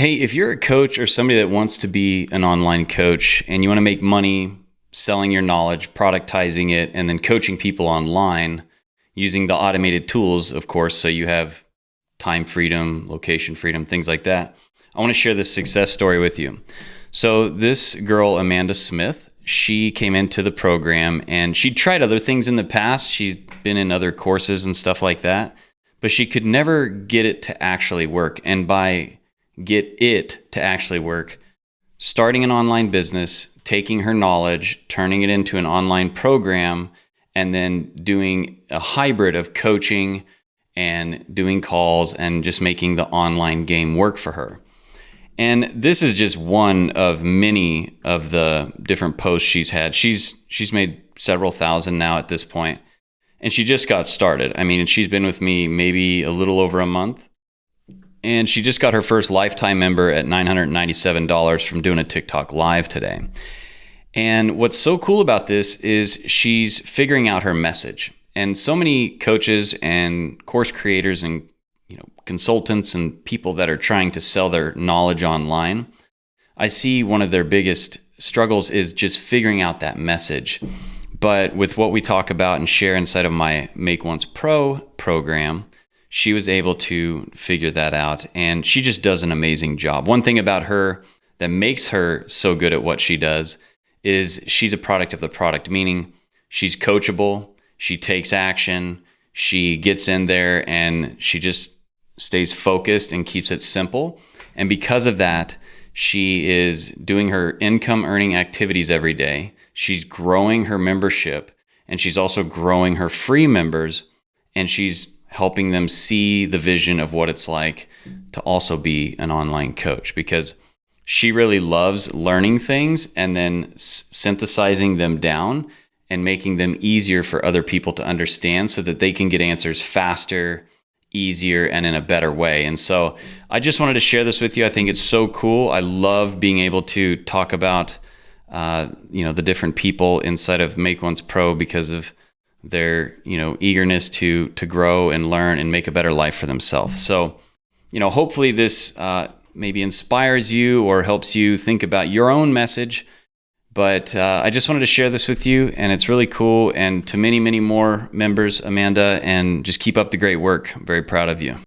Hey, if you're a coach or somebody that wants to be an online coach and you want to make money selling your knowledge, productizing it, and then coaching people online using the automated tools, of course, so you have time freedom, location freedom, things like that, I want to share this success story with you. So this girl, Amanda Smith, she came into the program and she tried other things in the past. She's been in other courses and stuff like that, but she could never get it to actually work. And by get it to actually work, starting an online business, taking her knowledge, turning it into an online program, and then doing a hybrid of coaching and doing calls and just making the online game work for her. And this is just one of many of the different posts she's had. She's made several thousand now at this point, and she just got started. I mean, she's been with me maybe a little over a month. And she just got her first lifetime member at $997 from doing a TikTok live today. And what's so cool about this is she's figuring out her message. And so many coaches and course creators and consultants and people that are trying to sell their knowledge online, I see one of their biggest struggles is just figuring out that message. But with what we talk about and share inside of my Make Once Pro program, she was able to figure that out, and she just does an amazing job. One thing about her that makes her so good at what she does is she's a product of the product, meaning she's coachable, she takes action, she gets in there, and she just stays focused and keeps it simple. And because of that, she is doing her income earning activities every day. She's growing her membership, and she's also growing her free members, and she's helping them see the vision of what it's like to also be an online coach, because she really loves learning things and then synthesizing them down and making them easier for other people to understand so that they can get answers faster, easier, and in a better way. And so I just wanted to share this with you. I think it's so cool. I love being able to talk about the different people inside of Make Once Pro because of their eagerness to grow and learn and make a better life for themselves. So hopefully this maybe inspires you or helps you think about your own message. But I just wanted to share this with you, and it's really cool. And to many, many more members, Amanda, and just keep up the great work. I'm very proud of you.